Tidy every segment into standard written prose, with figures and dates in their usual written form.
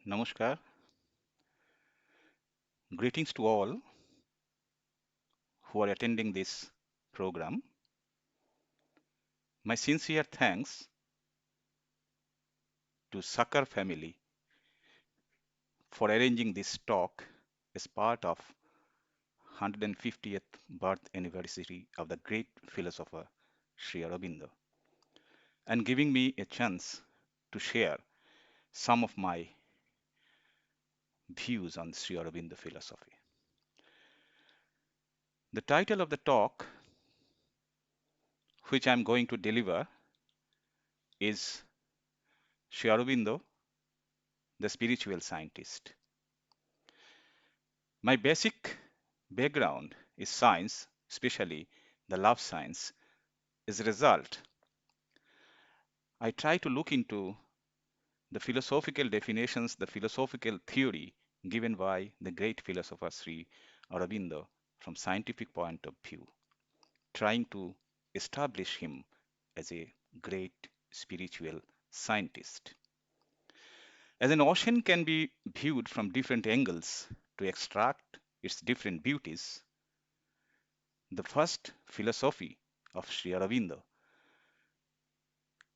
Namaskar. Greetings to all who are attending this program. My sincere thanks to SACAR family for arranging this talk as part of 150th birth anniversary of the great philosopher Sri Aurobindo and giving me a chance to share some of my views on Sri Aurobindo philosophy. The title of the talk which I'm going to deliver is Sri Aurobindo, the spiritual scientist. My basic background is science, especially the love science. As a result, I try to look into the philosophical definitions, the philosophical theory given by the great philosopher Sri Aurobindo from scientific point of view, trying to establish him as a great spiritual scientist. As an ocean can be viewed from different angles to extract its different beauties, the first philosophy of Sri Aurobindo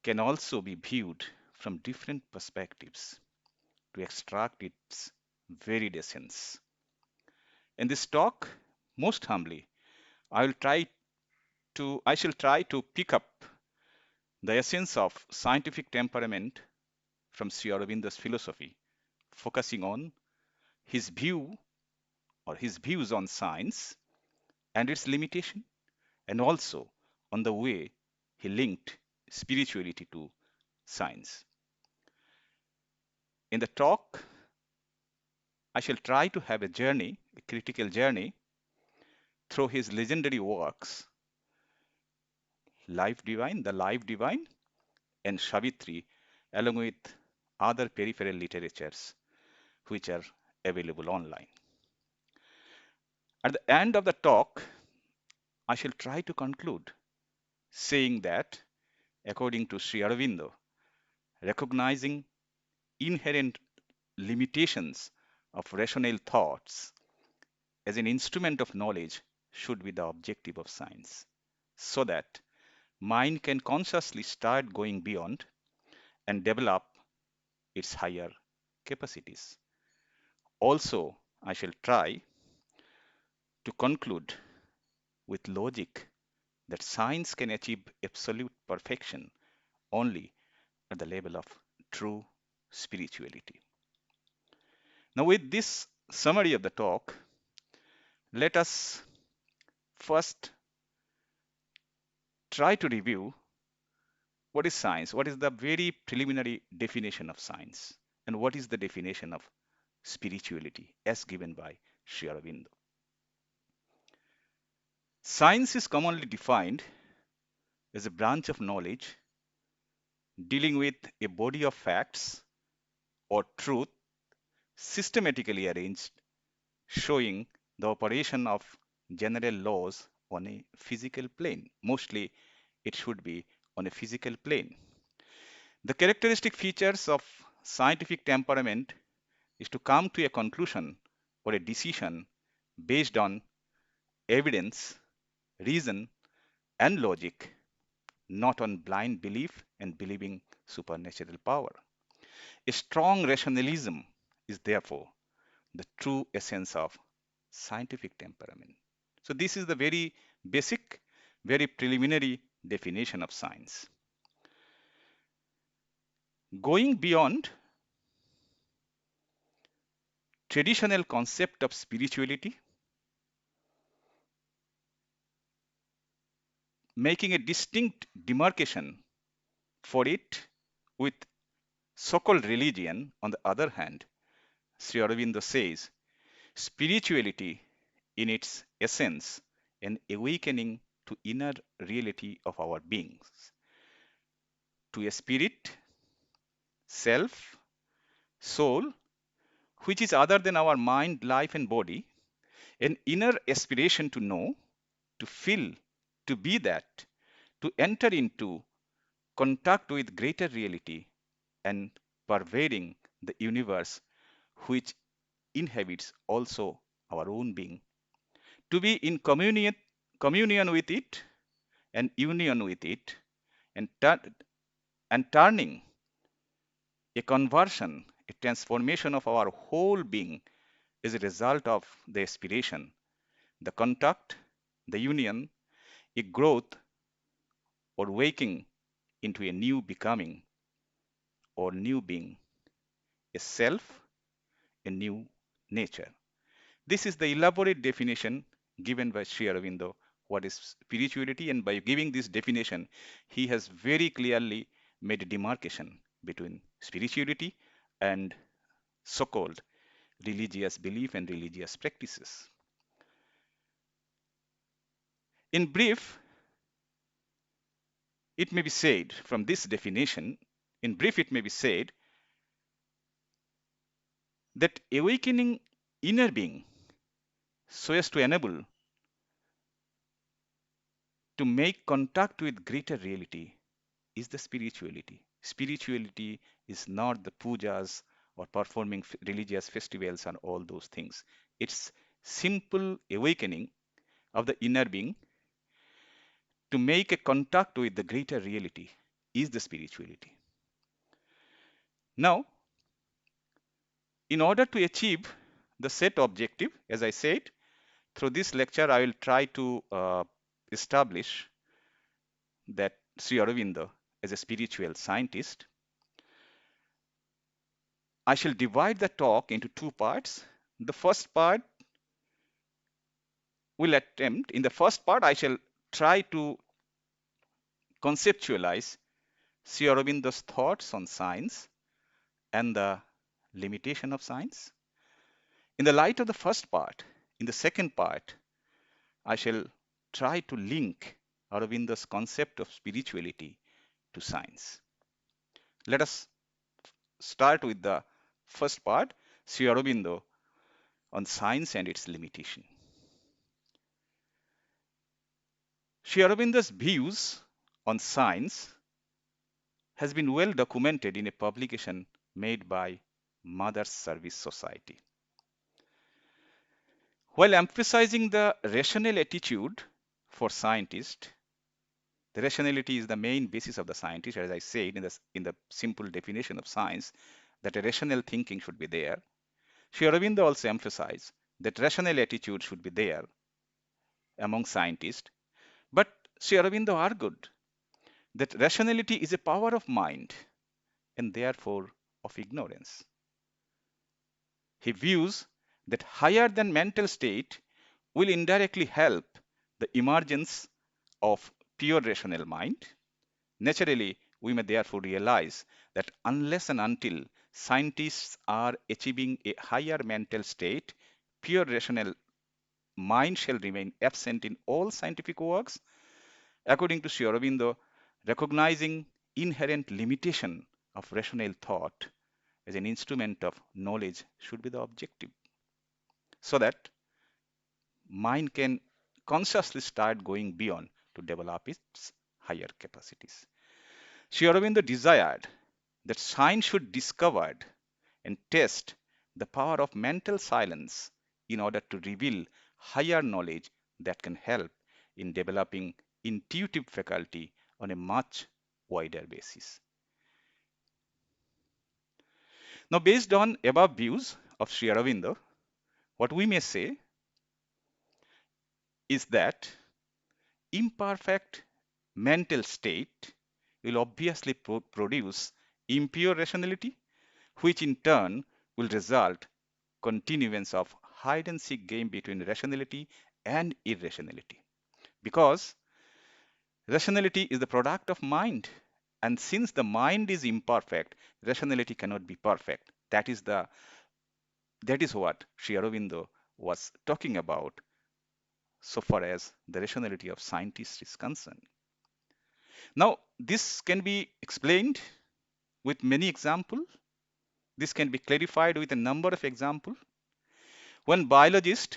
can also be viewed from different perspectives to extract its varied essence. In this talk, most humbly, I shall try to pick up the essence of scientific temperament from Sri Aurobindo's philosophy, focusing on his view or his views on science and its limitation, and also on the way he linked spirituality to science. In the talk, I shall try to have a journey, a critical journey, through his legendary works, The Life Divine, and Savitri, along with other peripheral literatures which are available online. At the end of the talk, I shall try to conclude saying that, according to Sri Aurobindo, recognizing inherent limitations of rational thoughts as an instrument of knowledge should be the objective of science, so that mind can consciously start going beyond and develop its higher capacities. Also, I shall try to conclude with logic that science can achieve absolute perfection only at the level of true spirituality. Now, with this summary of the talk, let us first try to review what is science, what is the very preliminary definition of science, and what is the definition of spirituality as given by Sri Aurobindo. Science is commonly defined as a branch of knowledge dealing with a body of facts or truth systematically arranged, showing the operation of general laws on a physical plane. Mostly, it should be on a physical plane. The characteristic features of scientific temperament is to come to a conclusion or a decision based on evidence, reason, and logic, not on blind belief and believing supernatural power. A strong rationalism is therefore the true essence of scientific temperament. So, this is the very basic, very preliminary definition of science. Going beyond traditional concept of spirituality, making a distinct demarcation for it with so-called religion, on the other hand, Sri Aurobindo says, spirituality in its essence, an awakening to inner reality of our beings, to a spirit, self, soul, which is other than our mind, life, and body, an inner aspiration to know, to feel, to be that, to enter into contact with greater reality and pervading the universe which inhabits also our own being. To be in communion with it and union with it, and, and turning a conversion, a transformation of our whole being is a result of the aspiration, the contact, the union, a growth or waking into a new becoming or new being, a self, a new nature. This is the elaborate definition given by Sri Aurobindo what is spirituality, and by giving this definition, he has very clearly made a demarcation between spirituality and so-called religious belief and religious practices. In brief, it may be said from this definition, it may be said that awakening inner being so as to enable to make contact with greater reality is the spirituality. Spirituality is not the pujas or performing religious festivals and all those things. It's simple awakening of the inner being to make a contact with the greater reality is the spirituality. Now, in order to achieve the set objective, as I said, through this lecture, I will try to establish that Sri Aurobindo as a spiritual scientist. I shall divide the talk into two parts. The first part will attempt, in the first part, I shall try to conceptualize Sri Aurobindo's thoughts on science and the limitation of science. In the light of the first part, in the second part, I shall try to link Aurobindo's concept of spirituality to science. Let us start with the first part, Sri Aurobindo on science and its limitation. Sri Aurobindo's views on science has been well documented in a publication made by Mother's Service Society. While emphasizing the rational attitude for scientists, the rationality is the main basis of the scientist, as I said in the simple definition of science, that a rational thinking should be there. Sri Aurobindo also emphasized that rational attitude should be there among scientists. But Sri Aurobindo argued that rationality is a power of mind and therefore of ignorance. He views that higher than mental state will indirectly help the emergence of pure rational mind. Naturally, we may therefore realize that unless and until scientists are achieving a higher mental state, pure rational mind shall remain absent in all scientific works. According to Sri Aurobindo, recognizing inherent limitation of rational thought as an instrument of knowledge should be the objective, so that mind can consciously start going beyond to develop its higher capacities. Sri Aurobindo desired that science should discover and test the power of mental silence in order to reveal higher knowledge that can help in developing intuitive faculty on a much wider basis. Now, based on above views of Sri Aurobindo, what we may say is that imperfect mental state will obviously produce impure rationality, which in turn will result continuance of hide and seek game between rationality and irrationality. Because rationality is the product of mind, and since the mind is imperfect, rationality cannot be perfect. That is what Sri Aurobindo was talking about so far as the rationality of scientists is concerned. Now, this can be explained with many examples. This can be clarified with a number of examples. When biologist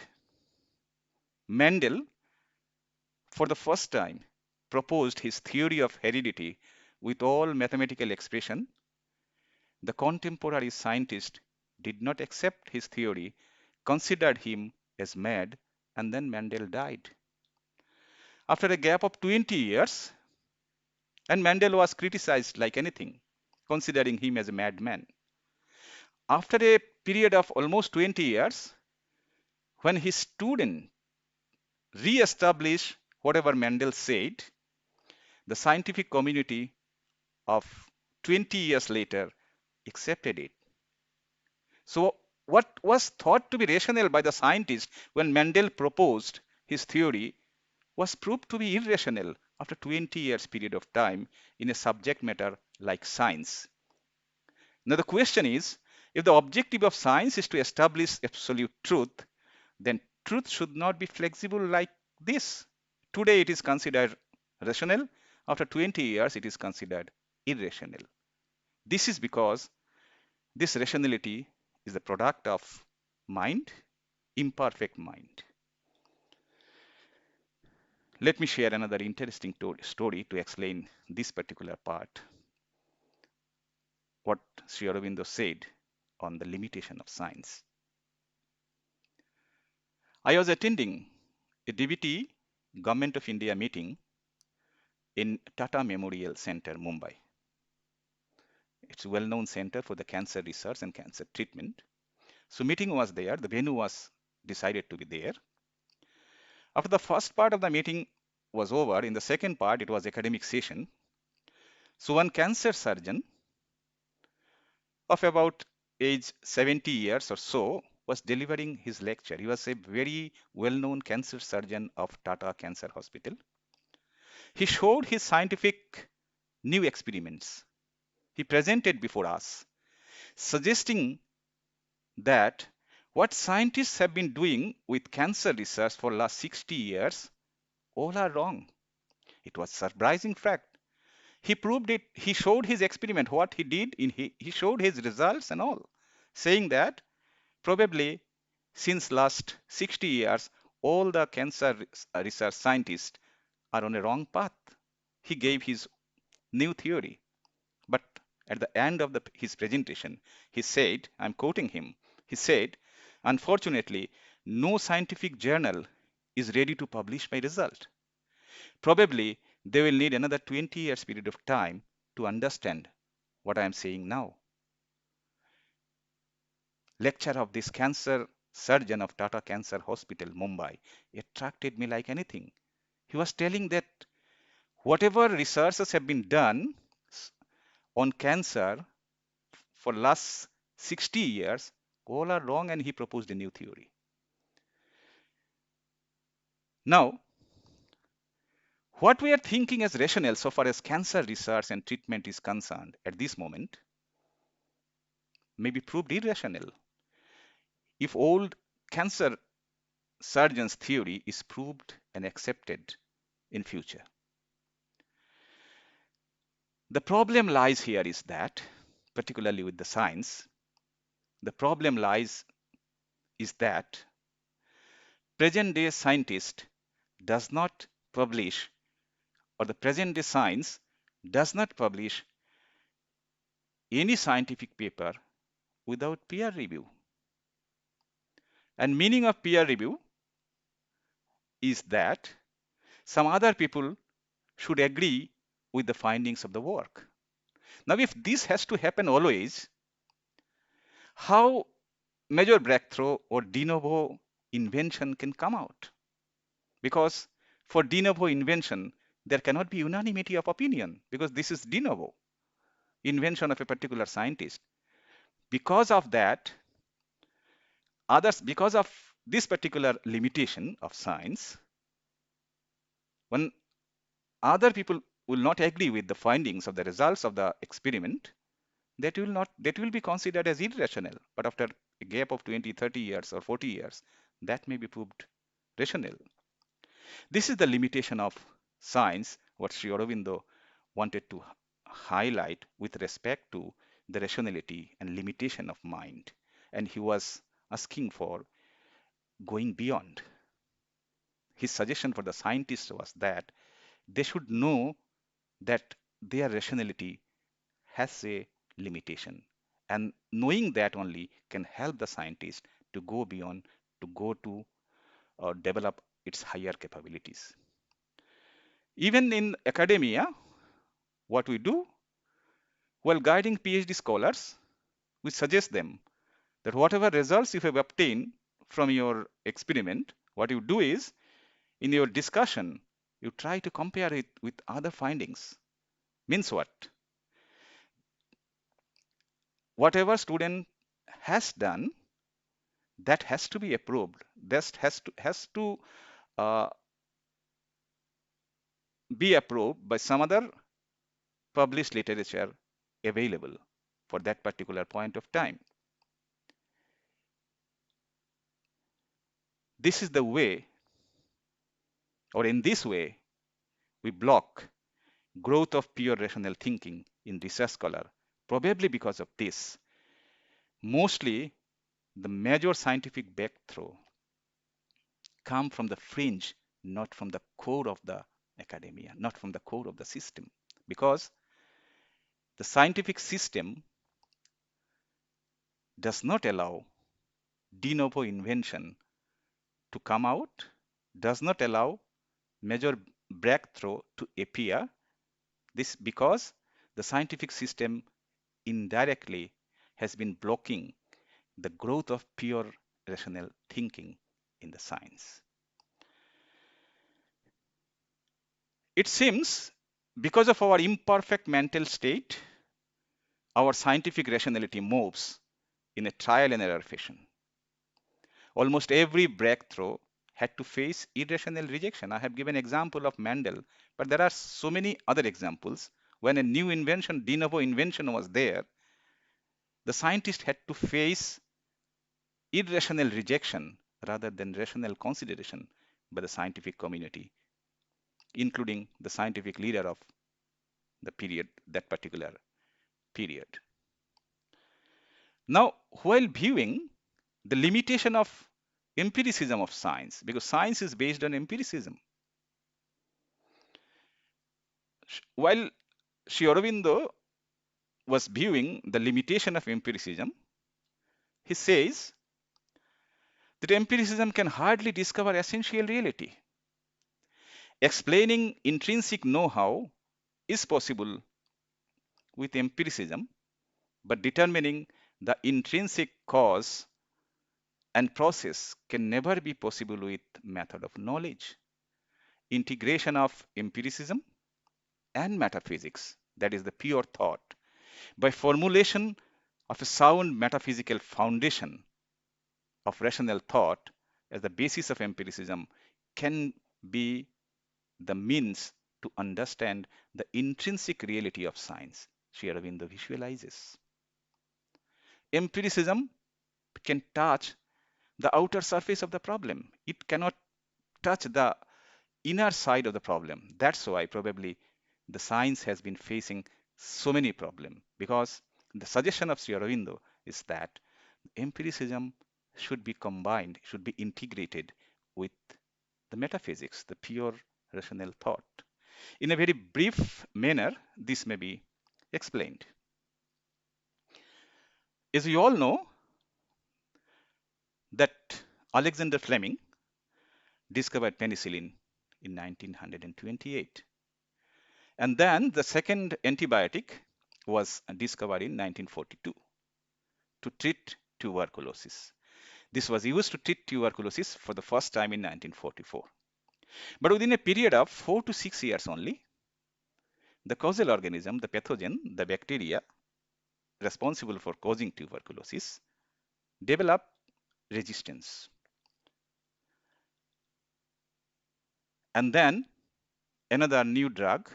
Mendel, for the first time, proposed his theory of heredity with all mathematical expression, the contemporary scientist did not accept his theory, considered him as mad, and then Mendel died. After a gap of 20 years, and Mendel was criticized like anything, considering him as a madman. After a period of almost 20 years, when his student re-established whatever Mendel said, the scientific community of 20 years later accepted it. So what was thought to be rational by the scientists when Mendel proposed his theory was proved to be irrational after 20 years period of time in a subject matter like science. Now the question is, if the objective of science is to establish absolute truth, then truth should not be flexible like this. Today it is considered rational, after 20 years it is considered irrational. This is because this rationality is the product of mind, imperfect mind. Let me share another interesting story to explain this particular part, what Sri Aurobindo said on the limitation of science. I was attending a DBT Government of India meeting in Tata Memorial Center, Mumbai. It's a well-known center for the cancer research and cancer treatment. So meeting was there, the venue was decided to be there. After the first part of the meeting was over, in the second part, it was academic session. So one cancer surgeon of about age 70 years or so was delivering his lecture. He was a very well-known cancer surgeon of Tata Cancer Hospital. He showed his scientific new experiments. He presented before us, suggesting that what scientists have been doing with cancer research for the last 60 years, all are wrong. It was a surprising fact. He proved it. He showed his experiment, what he did. He showed his results and all, saying that probably since last 60 years, all the cancer research scientists are on a wrong path. He gave his new theory. But at the end of his presentation, he said, I'm quoting him, he said, unfortunately, no scientific journal is ready to publish my result. Probably they will need another 20 years period of time to understand what I am saying now. Lecture of this cancer surgeon of Tata Cancer Hospital, Mumbai, attracted me like anything. He was telling that whatever researches have been done on cancer for last 60 years, all are wrong, and he proposed a new theory. Now, what we are thinking as rational so far as cancer research and treatment is concerned at this moment may be proved irrational if old cancer surgeon's theory is proved and accepted in future. The problem lies here is that, particularly with the science, the problem lies is that present day scientist does not publish, or the present day science does not publish any scientific paper without peer review. And meaning of peer review is that some other people should agree with the findings of the work. Now, if this has to happen always, how major breakthrough or de novo invention can come out? Because for de novo invention, there cannot be unanimity of opinion, because this is de novo invention of a particular scientist. Because of that, because of this particular limitation of science, when other people will not agree with the findings of the results of the experiment, that will be considered as irrational. But after a gap of 20, 30 years or 40 years, that may be proved rational. This is the limitation of science, what Sri Aurobindo wanted to highlight with respect to the rationality and limitation of mind. And he was asking for going beyond. His suggestion for the scientists was that they should know that their rationality has a limitation, And knowing that only can help the scientist to go beyond, to go to or develop its higher capabilities. Even in academia, what we do while guiding PhD scholars, we suggest them that whatever results you have obtained from your experiment, what you do is in your discussion, you try to compare it with other findings. Means what? Whatever student has done, that has to be approved. That has to uh, be approved by some other published literature available for that particular point of time. This is the way, or in this way, we block growth of pure rational thinking in research scholar. Probably because of this, mostly the major scientific breakthrough come from the fringe, not from the core of the academia, not from the core of the system. Because the scientific system does not allow de novo invention to come out, does not allow major breakthrough to appear. This because the scientific system indirectly has been blocking the growth of pure rational thinking in the science. It seems because of our imperfect mental state, our scientific rationality moves in a trial and error fashion. Almost every breakthrough had to face irrational rejection. I have given example of Mendel, but there are so many other examples. When a new invention, de novo invention was there, the scientist had to face irrational rejection rather than rational consideration by the scientific community, including the scientific leader of the period, that particular period. Now, while viewing the limitation of empiricism of science, because science is based on empiricism, while Sri Aurobindo was viewing the limitation of empiricism, he says that empiricism can hardly discover essential reality. Explaining intrinsic know-how is possible with empiricism, but determining the intrinsic cause and process can never be possible with method of knowledge. Integration of empiricism and metaphysics, that is the pure thought, by formulation of a sound metaphysical foundation of rational thought as the basis of empiricism, can be the means to understand the intrinsic reality of science. Sri Aurobindo visualizes. Empiricism can touch the outer surface of the problem. It cannot touch the inner side of the problem. That's why probably the science has been facing so many problems, because the suggestion of Sri Aurobindo is that empiricism should be combined, should be integrated with the metaphysics, the pure rational thought. In a very brief manner, this may be explained. As we all know, that Alexander Fleming discovered penicillin in 1928. And then the second antibiotic was discovered in 1942 to treat tuberculosis. This was used to treat tuberculosis for the first time in 1944. But within a period of 4 to 6 years only, the causal organism, the pathogen, the bacteria responsible for causing tuberculosis, develop resistance. And then another new drug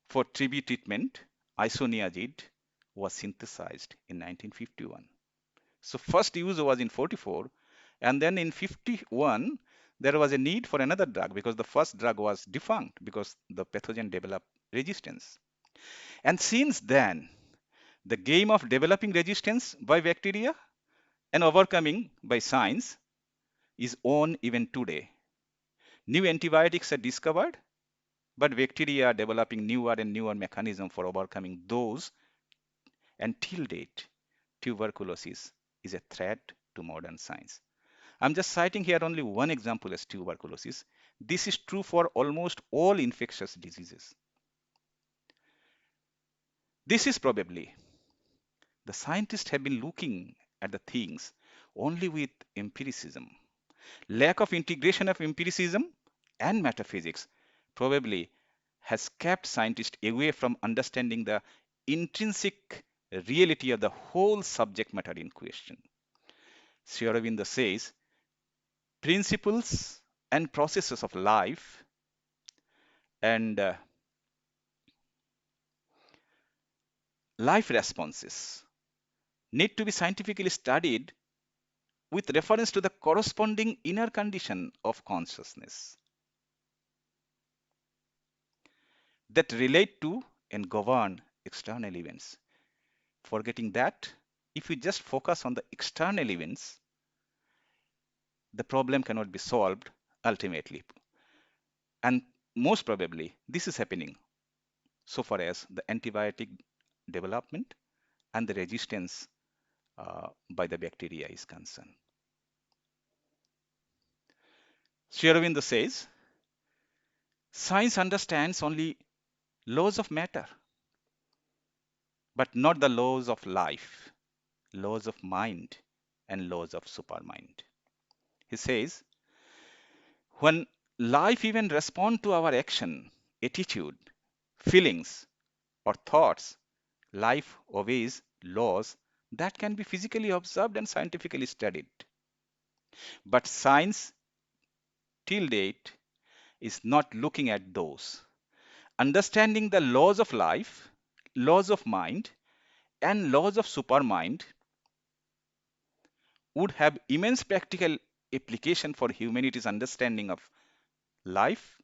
for TB treatment, isoniazid, was synthesized in 1951. So first use was in 44, and then in 51 there was a need for another drug because the first drug was defunct because the pathogen developed resistance. And since then, the game of developing resistance by bacteria and overcoming by science is on even today. New antibiotics are discovered, but bacteria are developing newer and newer mechanisms for overcoming those And till date, tuberculosis is a threat to modern science. I'm just citing here only one example as tuberculosis. This is true for almost all infectious diseases. This is probably the scientists have been looking at the things only with empiricism. Lack of integration of empiricism and metaphysics probably has kept scientists away from understanding the intrinsic reality of the whole subject matter in question. Sri Aurobindo says principles and processes of life and life responses need to be scientifically studied with reference to the corresponding inner condition of consciousness that relate to and govern external events. Forgetting that, if we just focus on the external events, the problem cannot be solved ultimately. And most probably, this is happening so far as the antibiotic development and the resistance by the bacteria is concerned. Sri Aurobindo says, science understands only laws of matter, but not the laws of life, laws of mind, and laws of supermind. He says, when life even responds to our action, attitude, feelings, or thoughts, life obeys laws that can be physically observed and scientifically studied. But science, till date, is not looking at those. Understanding the laws of life, laws of mind, and laws of supermind would have immense practical application for humanity's understanding of life,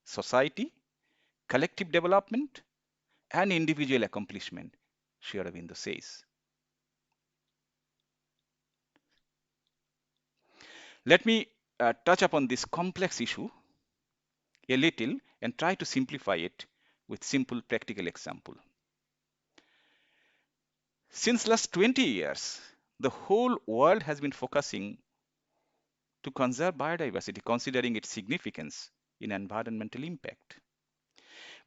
society, collective development, and individual accomplishment, Sri Aurobindo says. Let me touch upon this complex issue a little and try to simplify it with simple practical example. Since last 20 years, the whole world has been focusing to conserve biodiversity, considering its significance in environmental impact.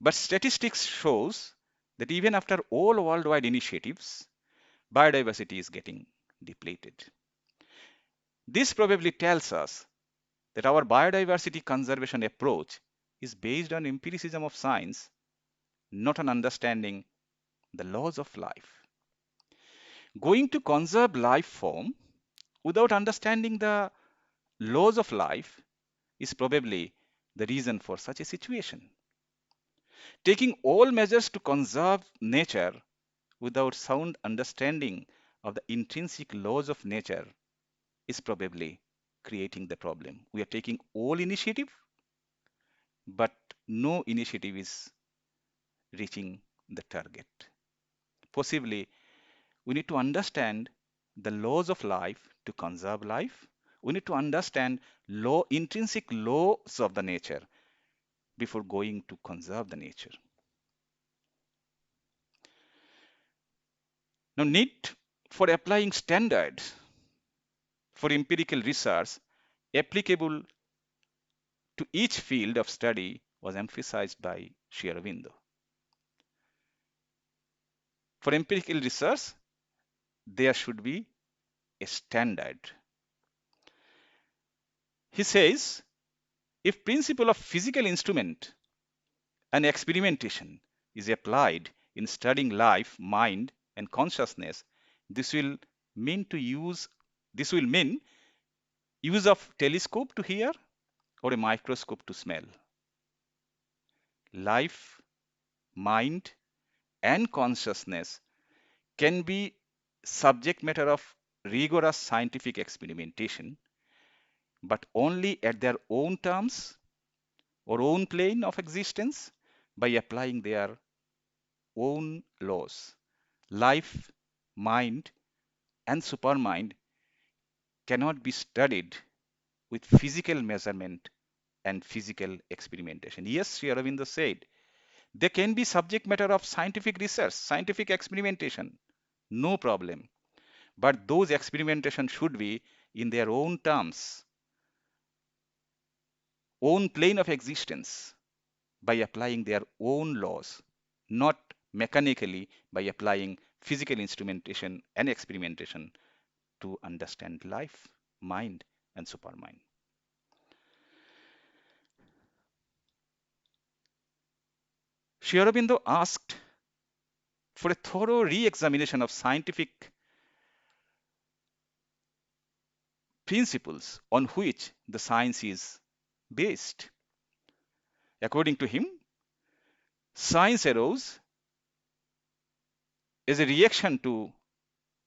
But statistics shows that even after all worldwide initiatives, biodiversity is getting depleted. This probably tells us that our biodiversity conservation approach is based on empiricism of science, not on understanding the laws of life. Going to conserve life form without understanding the laws of life is probably the reason for such a situation. Taking all measures to conserve nature without sound understanding of the intrinsic laws of nature is probably creating the problem. We are taking all initiative, but no initiative is reaching the target. Possibly, we need to understand the laws of life to conserve life. We need to understand intrinsic laws of the nature before going to conserve the nature. Now, need for applying standards for empirical research applicable to each field of study was emphasized by Sri Aurobindo. For empirical research, there should be a standard. He says, if principle of physical instrument and experimentation is applied in studying life, mind, and consciousness, this will mean use of telescope to hear or a microscope to smell. Life, mind, and consciousness can be subject matter of rigorous scientific experimentation, but only at their own terms or own plane of existence by applying their own laws. Life, mind, and supermind cannot be studied with physical measurement and physical experimentation. Yes, Sri Aurobindo said, they can be subject matter of scientific research, scientific experimentation, no problem. But those experimentations should be in their own terms, own plane of existence, by applying their own laws, not mechanically by applying physical instrumentation and experimentation to understand life, mind, and supermind. Sri Aurobindo asked for a thorough re-examination of scientific principles on which the science is based. According to him, science arose as a reaction to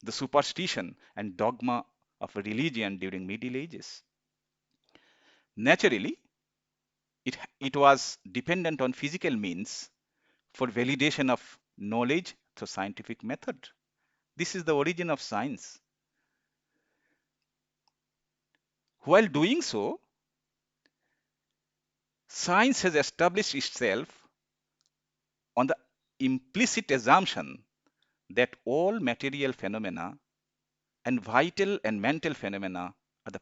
the superstition and dogma of religion during Middle Ages. Naturally, it was dependent on physical means for validation of knowledge through scientific method. This is the origin of science. While doing so, science has established itself on the implicit assumption that all material phenomena and vital and mental phenomena are the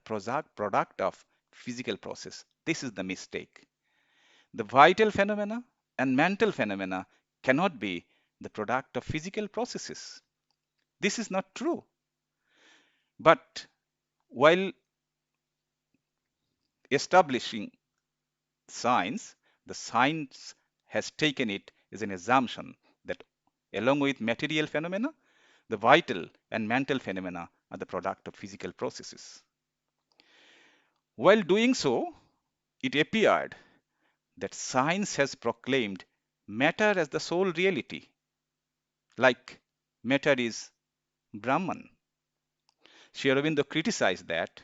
product of physical process. This is the mistake. The vital phenomena and mental phenomena cannot be the product of physical processes. This is not true. But while establishing science, the science has taken it as an assumption that along with material phenomena, the vital and mental phenomena are the product of physical processes. While doing so, it appeared that science has proclaimed matter as the sole reality, like matter is Brahman. Sri Aurobindo criticized that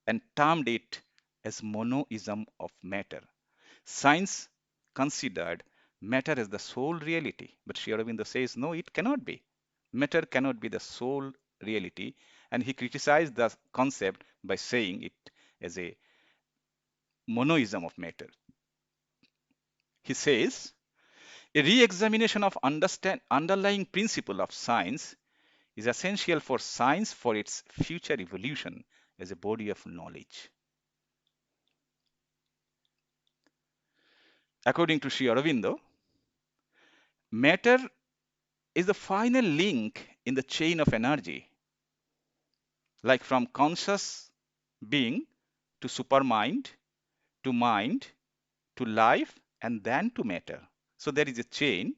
and termed it as monoism of matter. Science considered matter as the sole reality, but Sri Aurobindo says no, it cannot be. Matter cannot be the sole reality, and he criticized the concept by saying it as a monoism of matter. He says a re-examination of underlying principle of science is essential for science for its future evolution as a body of knowledge. According to Sri Aurobindo, matter is the final link in the chain of energy, like from conscious being to supermind to mind to life and then to matter. So there is a chain,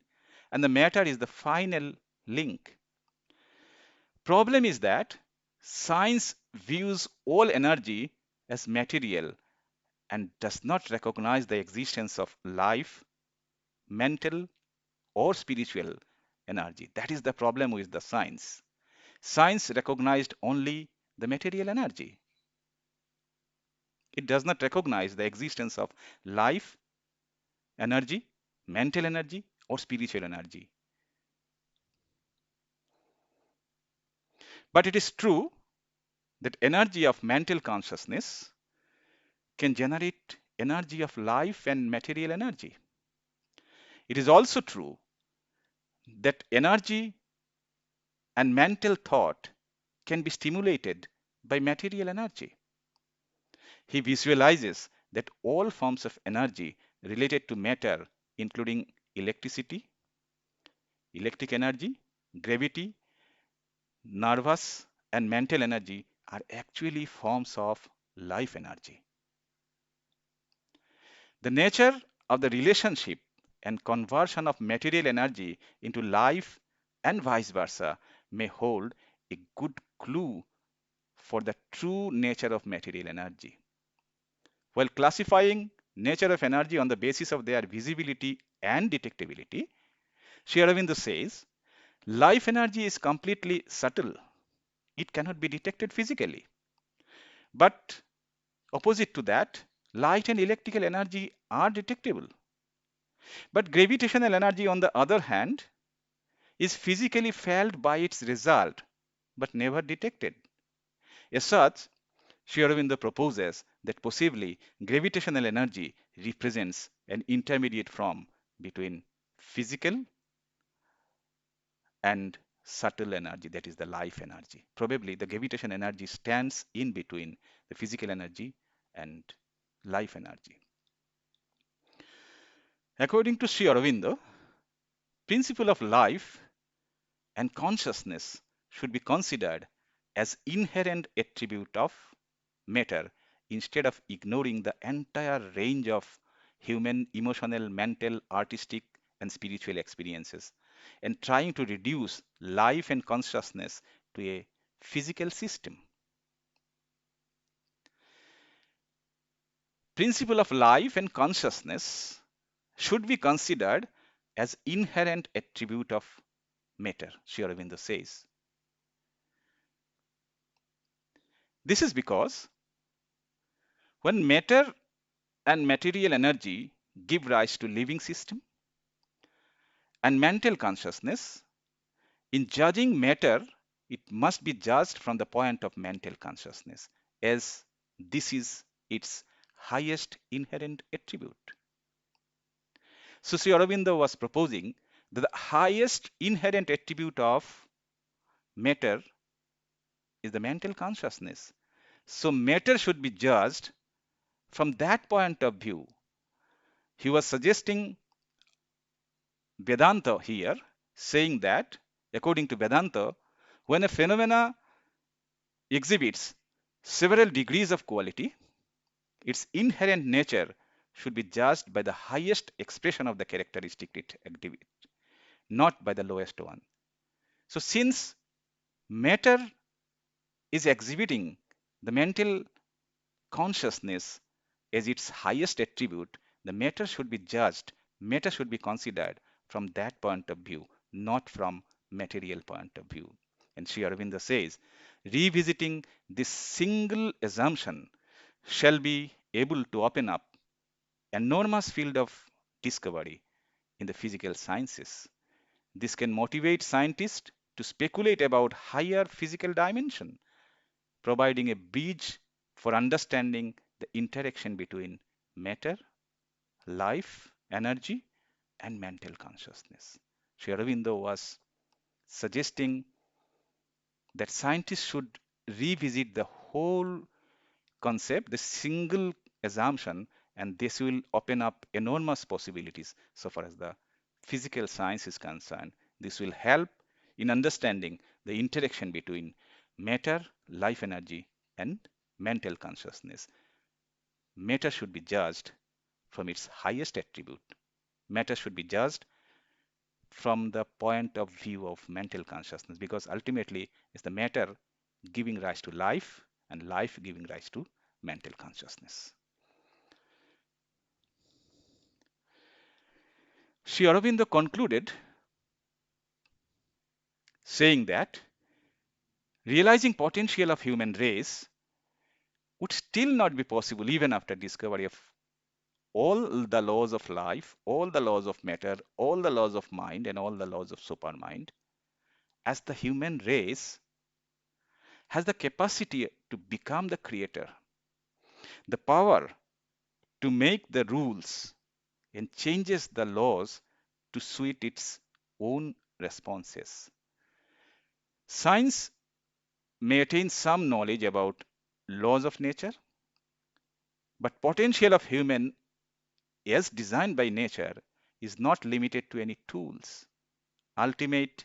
and the matter is the final link. Problem is that science views all energy as material and does not recognize the existence of life, mental, or spiritual energy. That is the problem with the science. Science recognized only the material energy. It does not recognize the existence of life, energy, mental energy, or spiritual energy. But it is true that energy of mental consciousness can generate energy of life and material energy. It is also true that energy and mental thought can be stimulated by material energy. He visualizes that all forms of energy related to matter, including electricity, electric energy, gravity, nervous, and mental energy, are actually forms of life energy. The nature of the relationship and conversion of material energy into life and vice versa may hold a good clue for the true nature of material energy. While classifying nature of energy on the basis of their visibility and detectability, Sri Aurobindo says life energy is completely subtle. It cannot be detected physically. But opposite to that, light and electrical energy are detectable. But gravitational energy, on the other hand, is physically felt by its result, but never detected. As such, Sri Aurobindo proposes that possibly gravitational energy represents an intermediate form between physical and subtle energy, that is the life energy. Probably the gravitation energy stands in between the physical energy and life energy. According to Sri Aurobindo, principle of life and consciousness should be considered as inherent attribute of matter instead of ignoring the entire range of human emotional, mental, artistic, and spiritual experiences and trying to reduce life and consciousness to a physical system. Principle of life and consciousness should be considered as inherent attribute of matter, Sri Aurobindo says. This is because when matter and material energy give rise to living system and mental consciousness, in judging matter, it must be judged from the point of mental consciousness, as this is its highest inherent attribute. So Sri Aurobindo was proposing that the highest inherent attribute of matter is the mental consciousness. So matter should be judged from that point of view. He was suggesting Vedanta here, saying that according to Vedanta, when a phenomena exhibits several degrees of quality, its inherent nature should be judged by the highest expression of the characteristic it exhibits, not by the lowest one. So since matter is exhibiting the mental consciousness as its highest attribute, the matter should be judged, matter should be considered from that point of view, not from material point of view. And Sri Aurobindo says, revisiting this single assumption shall be able to open up enormous field of discovery in the physical sciences. This can motivate scientists to speculate about higher physical dimension, providing a bridge for understanding the interaction between matter, life, energy, and mental consciousness. Sri Aurobindo was suggesting that scientists should revisit the whole concept, the single assumption, and this will open up enormous possibilities so far as the physical science is concerned. This will help in understanding the interaction between matter, life energy, and mental consciousness. Matter should be judged from its highest attribute. Matter should be judged from the point of view of mental consciousness because ultimately it's the matter giving rise to life and life giving rise to mental consciousness. Sri Aurobindo concluded saying that realizing potential of human race would still not be possible even after discovery of all the laws of life, all the laws of matter, all the laws of mind, and all the laws of supermind, as the human race has the capacity to become the creator, the power to make the rules and changes the laws to suit its own responses. Science may attain some knowledge about laws of nature, but potential of human as designed by nature is not limited to any tools. Ultimate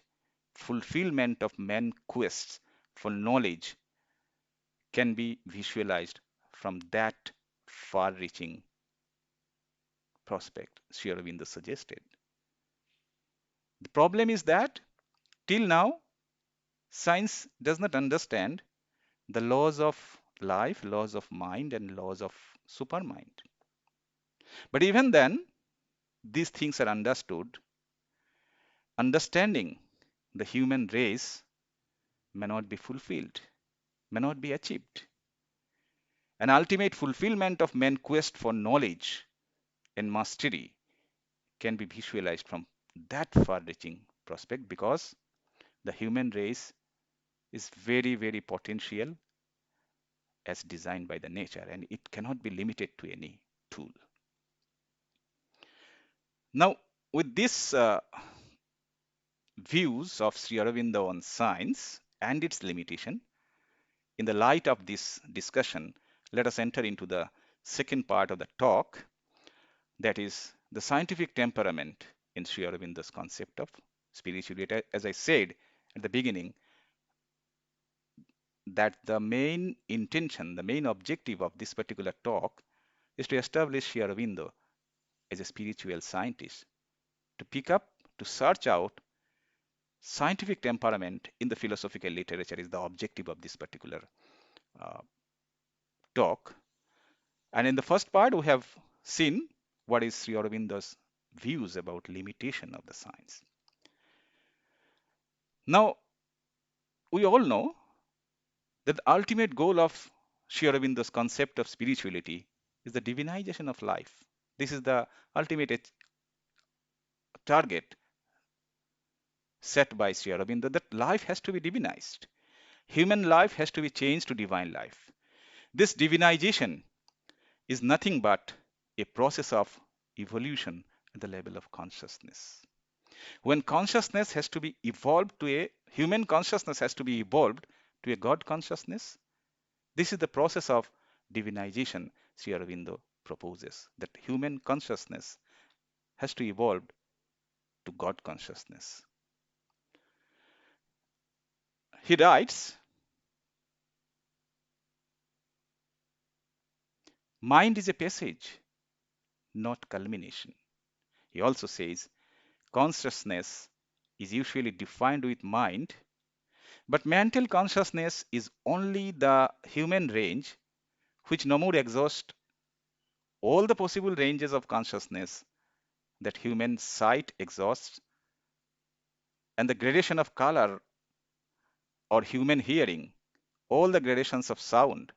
fulfillment of man's quests for knowledge can be visualized from that far-reaching prospect, Sri Aurobindo suggested. The problem is that till now, science does not understand the laws of life, laws of mind, and laws of supermind. But even then, these things are understood. Understanding the human race may not be fulfilled, may not be achieved. An ultimate fulfillment of man's quest for knowledge and mastery can be visualized from that far-reaching prospect because the human race is very, very potential as designed by the nature and it cannot be limited to any tool. Now, with this views of Sri Aurobindo on science and its limitation. In the light of this discussion, let us enter into the second part of the talk, that is the scientific temperament in Sri Aurobindo's concept of spirituality. As I said at the beginning, that the main intention, the main objective of this particular talk is to establish Sri Aurobindo as a spiritual scientist, to pick up, to search out scientific temperament in the philosophical literature is the objective of this particular uh, talk. And in the first part, we have seen what is Sri Aurobindo's views about limitation of the science. Now, we all know that the ultimate goal of Sri Aurobindo's concept of spirituality is the divinization of life. This is the ultimate target set by Sri Aurobindo, that life has to be divinized. Human life has to be changed to divine life. This divinization is nothing but a process of evolution at the level of consciousness. When consciousness has to be evolved to a human consciousness has to be evolved to a God consciousness, this is the process of divinization Sri Aurobindo proposes, that human consciousness has to evolve to God consciousness. He writes, mind is a passage, not culmination. He also says, consciousness is usually defined with mind, but mental consciousness is only the human range which no more exhausts all the possible ranges of consciousness that human sight exhausts, and the gradation of color or human hearing, all the gradations of sound,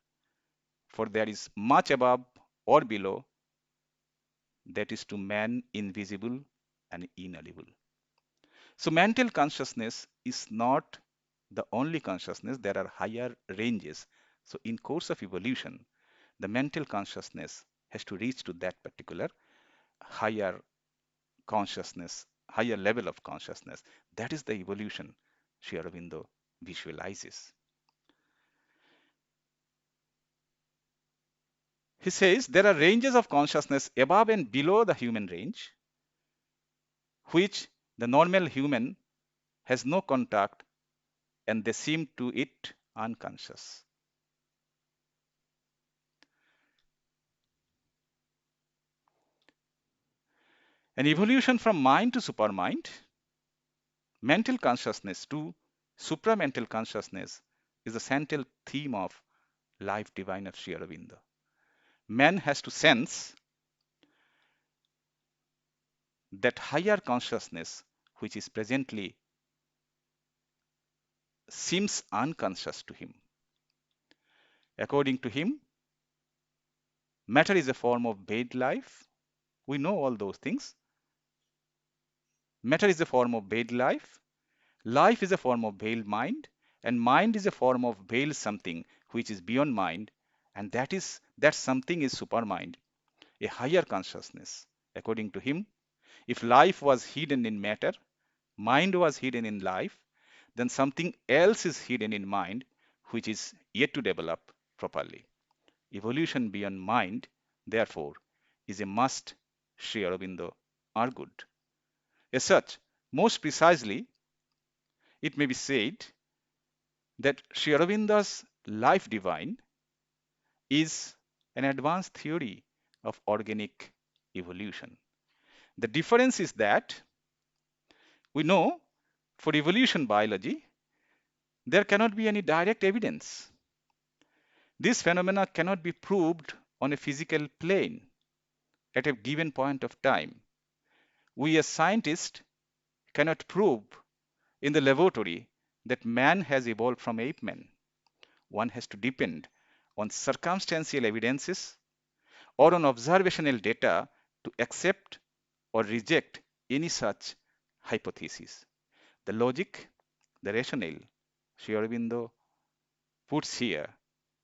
for there is much above or below that is to man invisible and inaudible. So mental consciousness is not the only consciousness, there are higher ranges. So in course of evolution, the mental consciousness has to reach to that particular higher consciousness, higher level of consciousness. That is the evolution Sri Aurobindo visualizes. He says there are ranges of consciousness above and below the human range, which the normal human has no contact, and they seem to it unconscious. An evolution from mind to supermind, mental consciousness to supramental consciousness is the central theme of Life Divine of Sri Aurobindo. Man has to sense that higher consciousness, which is presently seems unconscious to him. According to him, matter is a form of veiled life. We know all those things. Matter is a form of veiled life. Life is a form of veiled mind, and mind is a form of veiled something which is beyond mind, and that something is supermind, a higher consciousness. According to him, if life was hidden in matter, mind was hidden in life, then something else is hidden in mind which is yet to develop properly. Evolution beyond mind, therefore, is a must, Sri Aurobindo argued. As such, most precisely, it may be said that Sri Aurobindo's life divine is an advanced theory of organic evolution. The difference is that we know for evolution biology, there cannot be any direct evidence. This phenomena cannot be proved on a physical plane at a given point of time. We as scientists cannot prove in the laboratory that man has evolved from ape man. One has to depend on circumstantial evidences or on observational data to accept or reject any such hypothesis. The logic, the rationale, Sri Aurobindo puts here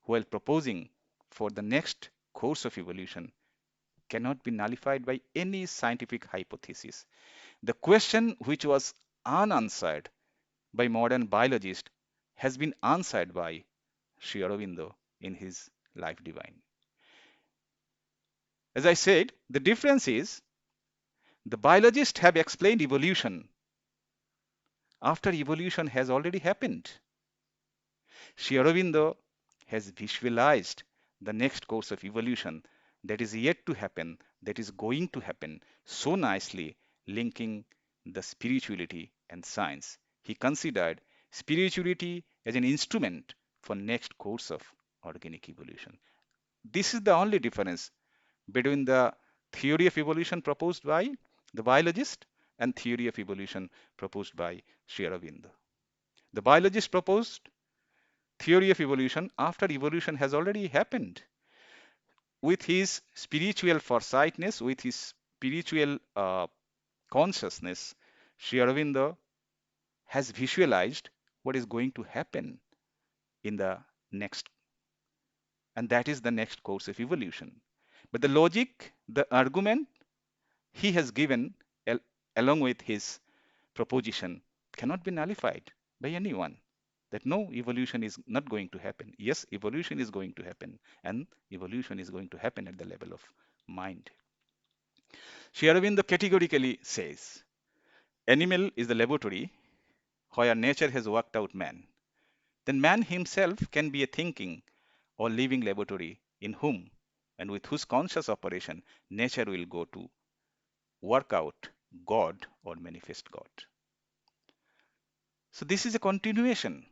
while proposing for the next course of evolution cannot be nullified by any scientific hypothesis. The question which was unanswered by modern biologists has been answered by Sri Aurobindo in his Life Divine. As I said, the difference is the biologists have explained evolution after evolution has already happened. Sri Aurobindo has visualized the next course of evolution that is yet to happen, that is going to happen so nicely, linking the spirituality and science. He considered spirituality as an instrument for next course of organic evolution. This is the only difference between the theory of evolution proposed by the biologist and theory of evolution proposed by Sri Aurobindo. The biologist proposed theory of evolution after evolution has already happened. With his spiritual foresightness, with his spiritual consciousness, Sri Aurobindo has visualized what is going to happen in the next, and that is the next course of evolution. But the logic, the argument he has given along with his proposition cannot be nullified by anyone. That no, evolution is not going to happen. Yes, evolution is going to happen, and evolution is going to happen at the level of mind. Sri Aurobindo categorically says, animal is the laboratory where nature has worked out man. Then man himself can be a thinking or living laboratory in whom and with whose conscious operation nature will go to work out God or manifest God. So this is a continuation.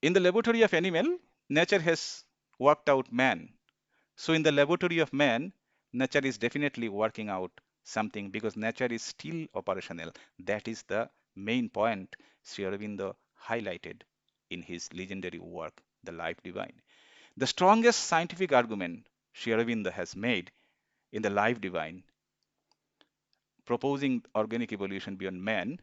In the laboratory of animal, nature has worked out man. So in the laboratory of man, nature is definitely working out something because nature is still operational. That is the main point Sri Aurobindo highlighted in his legendary work, The Life Divine. The strongest scientific argument Sri Aurobindo has made in The Life Divine, proposing organic evolution beyond man,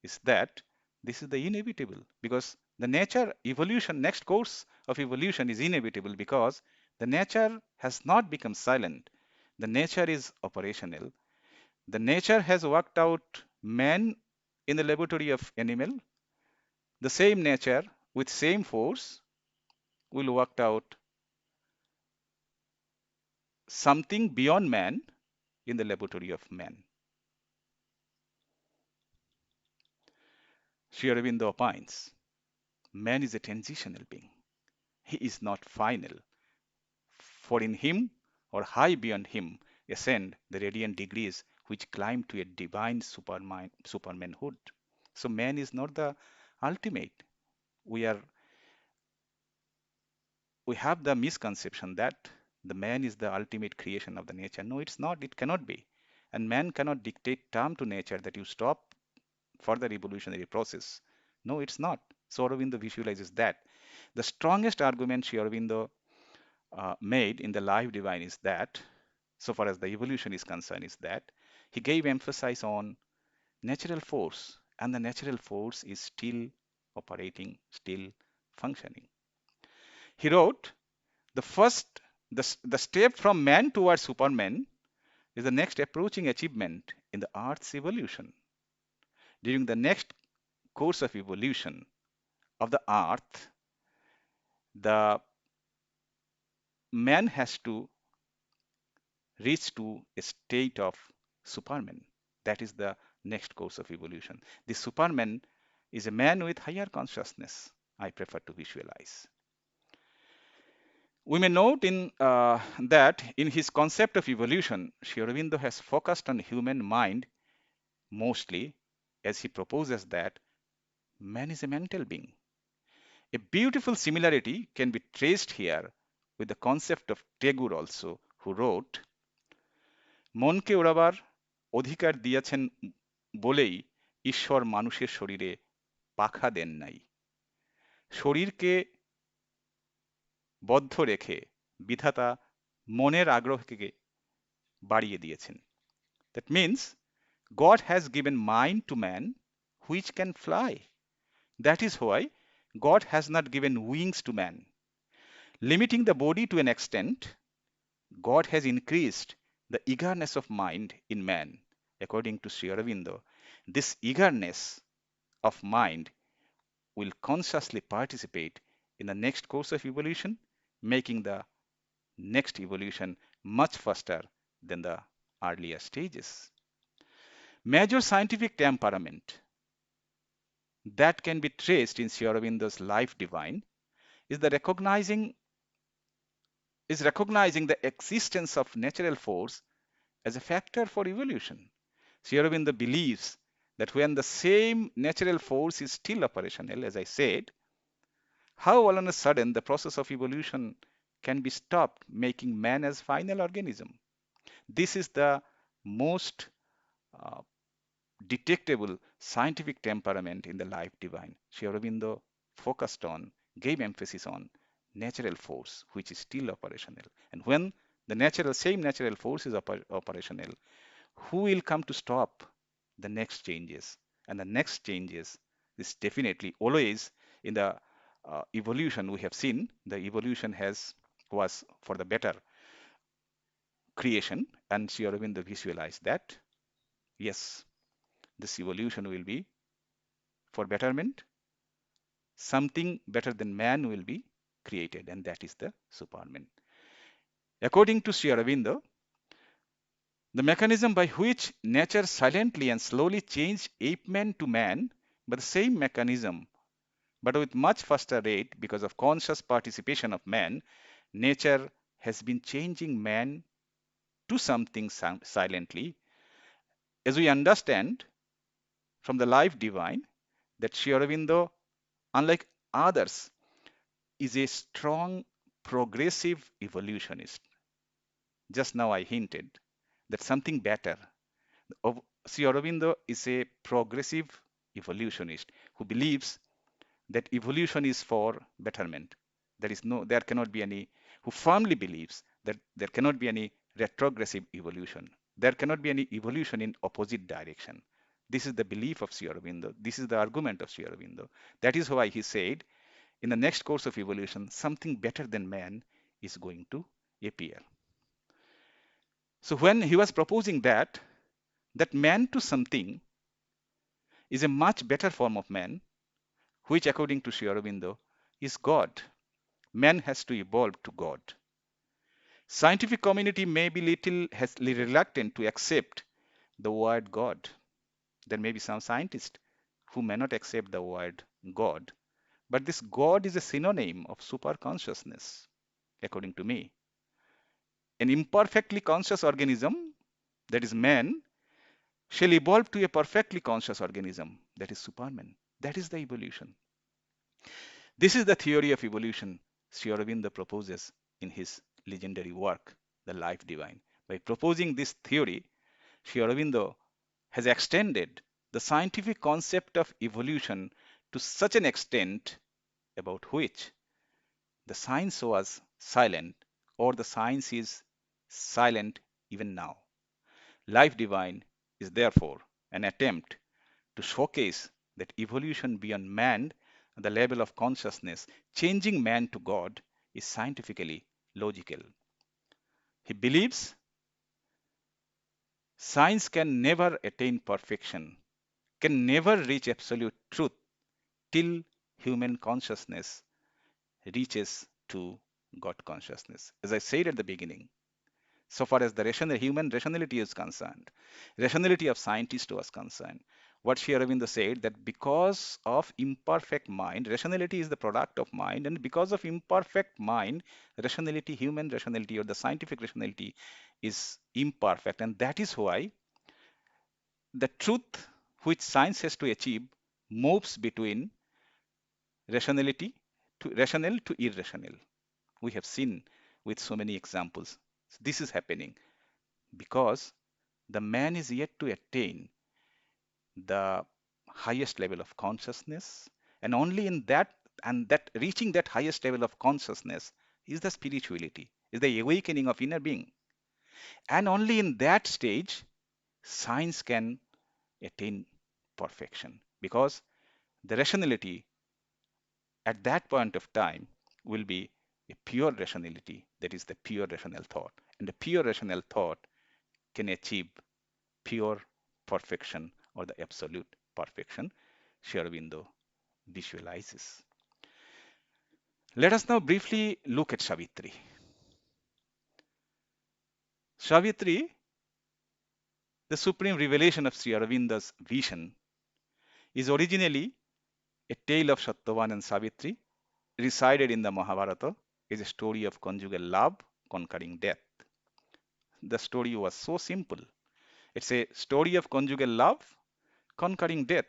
is that this is the inevitable because the nature evolution, next course of evolution is inevitable because the nature has not become silent. The nature is operational. The nature has worked out man in the laboratory of animal. The same nature with same force will work out something beyond man in the laboratory of man. Sri Aurobindo opines, man is a transitional being. He is not final. For in him, or high beyond him, ascend the radiant degrees which climb to a divine supermanhood. So man is not the ultimate. We have the misconception that the man is the ultimate creation of the nature. No, it's not. It cannot be. And man cannot dictate term to nature that you stop further evolutionary process. No, it's not. So Aurobindo visualizes that. The strongest argument Sri Aurobindo made in the Life Divine is that, so far as the evolution is concerned, is that he gave emphasis on natural force, and the natural force is still operating, still functioning. He wrote, the first, the step from man towards Superman is the next approaching achievement in the Earth's evolution. During the next course of evolution of the Earth, the man has to reach to a state of Superman. That is the next course of evolution. The Superman is a man with higher consciousness, I prefer to visualize. We may note that in his concept of evolution, Sri Aurobindo has focused on human mind mostly, as he proposes that man is a mental being. A beautiful similarity can be traced here with the concept of Tagore also, who wrote, মনকে ওড়াবার অধিকার দিয়েছেন বলেই ঈশ্বর মানুষের শরীরে পাখা দেন নাই। শরীরকে বদ্ধ রেখে বিধাতা মনের আগ্রহকে বাড়িয়ে দিয়েছেন। That means God has given mind to man which can fly. That is why God has not given wings to man. Limiting the body to an extent, God has increased the eagerness of mind in man, according to Sri Aurobindo. This eagerness of mind will consciously participate in the next course of evolution, making the next evolution much faster than the earlier stages. Major scientific temperament that can be traced in Sri Aurobindo's life divine is recognizing the existence of natural force as a factor for evolution. Sri Aurobindo believes that when the same natural force is still operational, as I said, how all of a sudden the process of evolution can be stopped, making man as final organism. This is the most uh, detectable scientific temperament in the life divine. Sri Aurobindo focused on, gave emphasis on natural force, which is still operational. And when the same natural force is operational, who will come to stop the next changes? And the next changes is definitely always in the evolution we have seen. The evolution was for the better creation, and Sri Aurobindo visualized that. Yes, this evolution will be for betterment. Something better than man will be created, and that is the Superman. According to Sri Aurobindo, the mechanism by which nature silently and slowly changed ape man to man, but the same mechanism, but with much faster rate because of conscious participation of man, nature has been changing man to something silently. As we understand from the life divine, that Sri Aurobindo, unlike others, is a strong progressive evolutionist. Just now I hinted that something better. Sri Aurobindo is a progressive evolutionist who believes that evolution is for betterment. There cannot be any, who firmly believes that there cannot be any retrogressive evolution. There cannot be any evolution in opposite direction. This is the belief of Sri Aurobindo. This is the argument of Sri Aurobindo. That is why he said, in the next course of evolution, something better than man is going to appear. So when he was proposing that man to something is a much better form of man, which according to Sri Aurobindo is God. Man has to evolve to God. Scientific community may be reluctant to accept the word God. There may be some scientists who may not accept the word God, but this God is a synonym of super consciousness, according to me. An imperfectly conscious organism, that is man, shall evolve to a perfectly conscious organism, that is Superman. That is the evolution. This is the theory of evolution Sri Aurobindo proposes in his legendary work, The Life Divine. By proposing this theory, Sri Aurobindo has extended the scientific concept of evolution to such an extent about which the science was silent, or the science is silent even now. Life Divine is therefore an attempt to showcase that evolution beyond man, the level of consciousness, changing man to God, is scientifically logical. He believes science can never attain perfection, can never reach absolute truth till human consciousness reaches to God consciousness. As I said at the beginning, so far as the human rationality is concerned, rationality of scientist was concerned, what Sri Aurobindo said, that because of imperfect mind, rationality is the product of mind, and because of imperfect mind, rationality, human rationality or the scientific rationality is imperfect, and that is why the truth which science has to achieve moves between rationality to rational to irrational. We have seen with so many examples. This is happening because the man is yet to attain the highest level of consciousness, and only in that, and that reaching that highest level of consciousness is the spirituality, is the awakening of inner being, and only in that stage science can attain perfection, because the rationality at that point of time will be a pure rationality, that is the pure rational thought, and the pure rational thought can achieve pure perfection or the absolute perfection Sri Aurobindo visualizes. Let us now briefly look at Savitri. Savitri, the supreme revelation of Sri Aurobindo's vision, is originally a tale of Satyavan and Savitri, recited in the Mahabharata, is a story of conjugal love conquering death. The story was so simple. It's a story of conjugal love conquering death.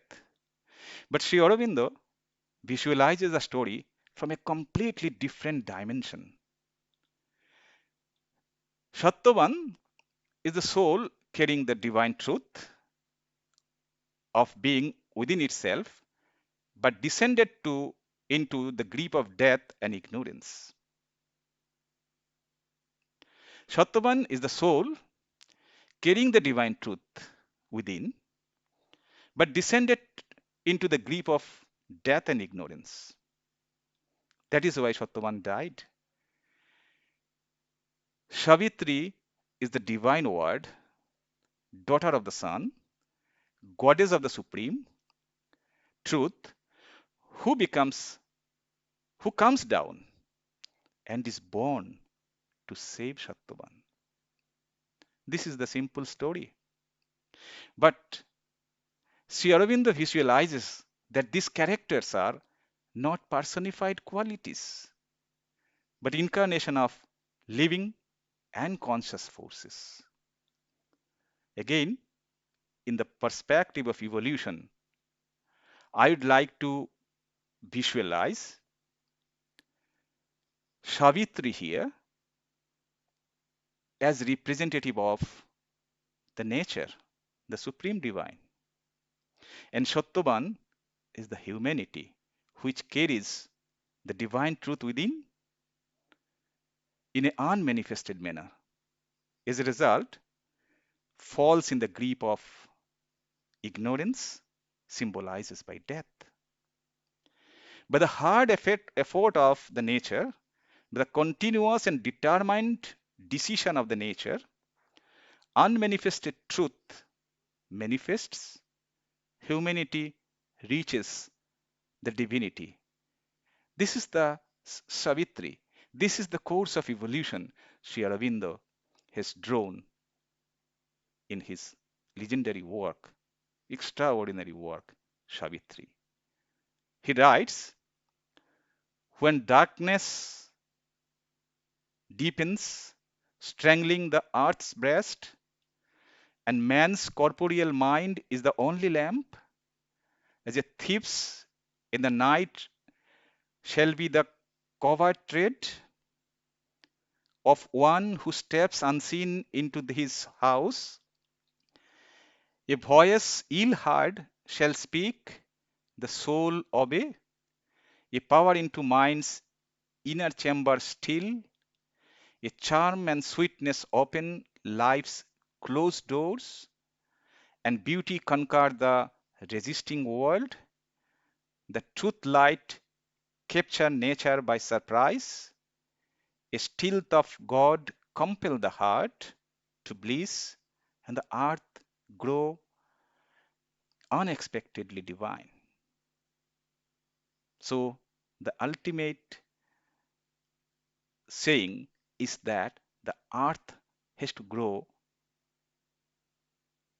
But Sri Aurobindo visualizes the story from a completely different dimension. Satyavan is the soul carrying the divine truth of being within itself, but descended into the grip of death and ignorance. Satyavan is the soul carrying the divine truth within, but descended into the grip of death and ignorance. That is why Satyavan died. Savitri is the divine word, daughter of the sun, goddess of the supreme truth, who comes down and is born to save Satyavan. This is the simple story. But Sri Aurobindo visualizes that these characters are not personified qualities, but incarnation of living and conscious forces. Again, in the perspective of evolution, I would like to visualize Savitri here as representative of the nature, the supreme divine. And Satyavan is the humanity which carries the divine truth within in an unmanifested manner. As a result, falls in the grip of ignorance, symbolizes by death. By the hard effort of the nature, the continuous and determined decision of the nature, unmanifested truth manifests, humanity reaches the divinity. This is the Savitri. This is the course of evolution Sri Aurobindo has drawn in his legendary work, extraordinary work, Savitri. He writes, when darkness deepens, strangling the earth's breast, and man's corporeal mind is the only lamp, as a thief's in the night shall be the covert tread of one who steps unseen into his house. A voice ill heard shall speak, the soul obey. A power into mind's inner chamber still, a charm and sweetness open life's closed doors, and beauty conquer the resisting world. The truth light capture nature by surprise. A stealth of God compel the heart to bliss, and the earth grow unexpectedly divine. So the ultimate saying is that the earth has to grow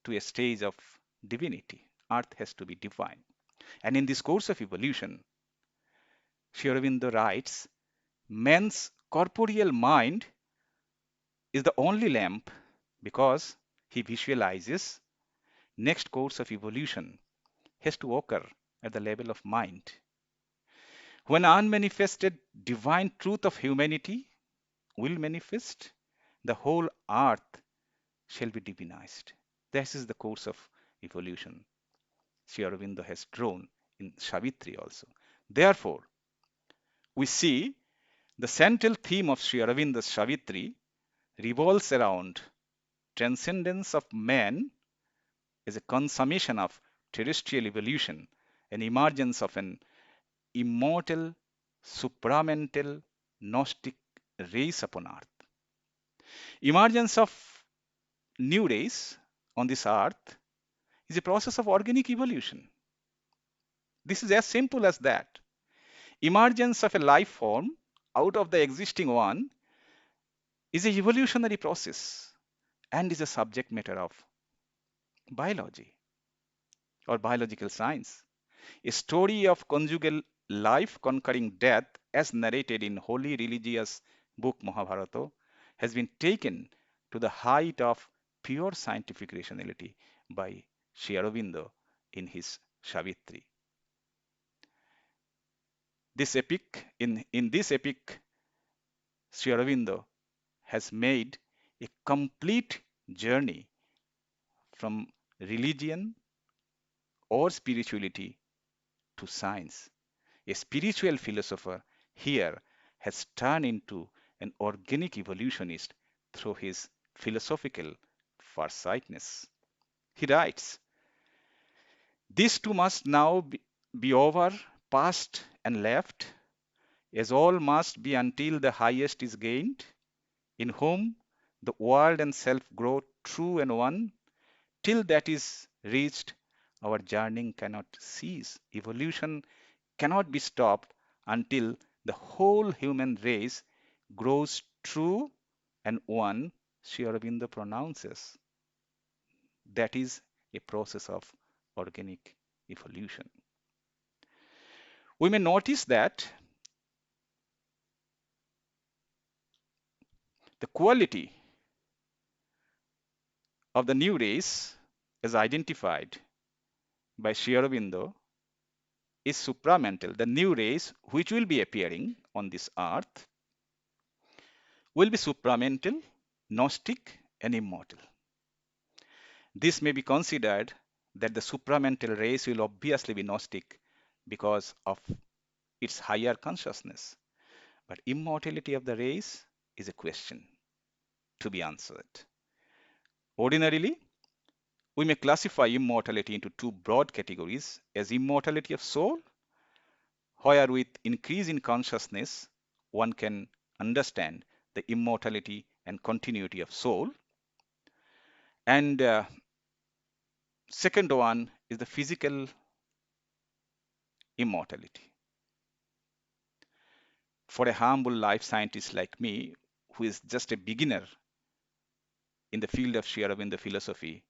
to a stage of divinity. Earth has to be divine. And in this course of evolution, Sri Aurobindo writes, man's corporeal mind is the only lamp because he visualizes next course of evolution has to occur at the level of mind. When unmanifested divine truth of humanity will manifest, the whole earth shall be divinized. This is the course of evolution Sri Aurobindo has drawn in Savitri also. Therefore, we see the central theme of Sri Aurobindo's Savitri revolves around transcendence of man as a consummation of terrestrial evolution, an emergence of an immortal, supramental, Gnostic race upon earth. Emergence of new race on this earth is a process of organic evolution. This is as simple as that. Emergence of a life form out of the existing one is a evolutionary process and is a subject matter of biology or biological science. A story of conjugal life conquering death, as narrated in holy religious book Mahabharata, has been taken to the height of pure scientific rationality by Sri Aurobindo in his Savitri. In this epic, Sri Aurobindo has made a complete journey from religion or spirituality to science. A spiritual philosopher here has turned into an organic evolutionist through his philosophical farsightedness. He writes, "This too must now be over, past and left, as all must be until the highest is gained, in whom the world and self grow true and one. Till that is reached, our journey cannot cease. Evolution cannot be stopped until the whole human race grows true and one," Sri Aurobindo pronounces. That is a process of organic evolution. We may notice that the quality of the new race, as identified by Sri Aurobindo, is supramental. The new race which will be appearing on this earth will be supramental, gnostic, and immortal. This may be considered that the supramental race will obviously be gnostic because of its higher consciousness. But immortality of the race is a question to be answered. Ordinarily, we may classify immortality into two broad categories as immortality of soul, where with increase in consciousness, one can understand the immortality and continuity of soul. And second one is the physical immortality. For a humble life scientist like me, who is just a beginner in the field of Sri Aurobindo philosophy,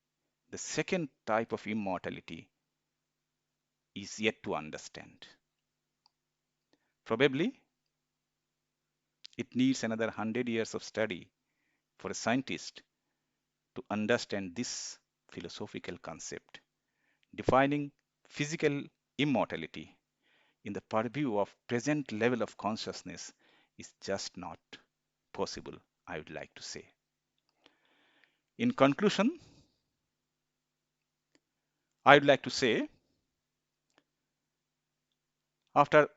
the second type of immortality is yet to understand. Probably it needs another 100 years of study for a scientist to understand this philosophical concept. Defining physical immortality in the purview of present level of consciousness is just not possible, I would like to say. In conclusion, I would like to say, after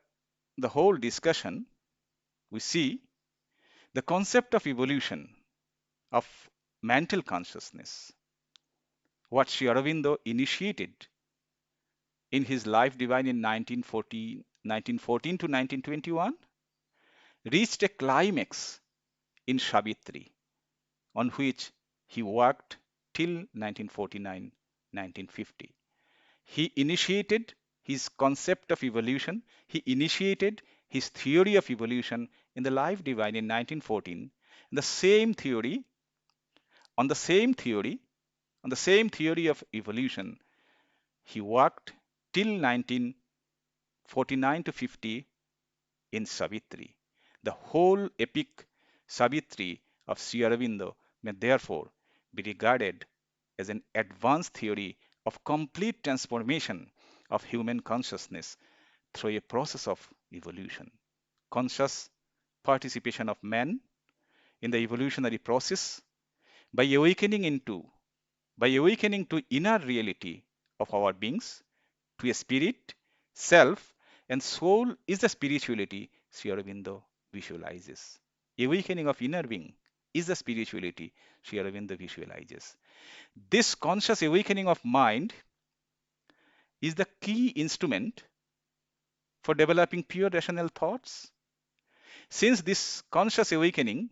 the whole discussion, we see the concept of evolution of mental consciousness, what Sri Aurobindo initiated in his Life Divine in 1914 to 1921, reached a climax in Savitri, on which he worked till 1949-1950. He initiated his concept of evolution. He initiated his theory of evolution in the Life Divine in 1914. And the same theory, on the same theory of evolution, he worked till 1949 to 50 in Savitri. The whole epic Savitri of Sri Aurobindo may therefore be regarded as an advanced theory of complete transformation of human consciousness through a process of evolution. Conscious participation of man in the evolutionary process by awakening to inner reality of our beings, to a spirit, self, and soul is the spirituality Sri Aurobindo visualizes. Awakening of inner being is the spirituality Sri Aurobindo visualizes. This conscious awakening of mind is the key instrument for developing pure rational thoughts. Since this conscious awakening,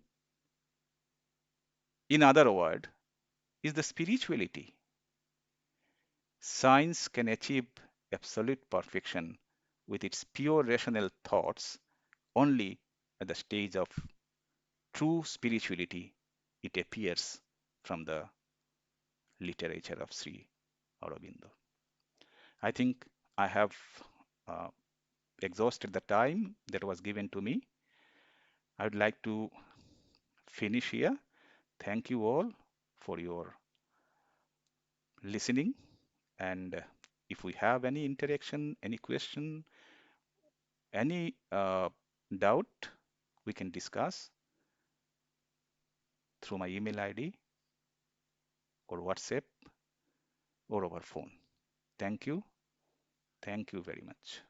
in other words, is the spirituality, Science can achieve absolute perfection with its pure rational thoughts only at the stage of true spirituality. It appears from the literature of Sri Aurobindo. I think I have uh, exhausted the time that was given to me. I would like to finish here. Thank you all for your listening. And if we have any interaction, any question, any doubt, we can discuss through my email ID or WhatsApp or over phone. Thank you. Thank you very much.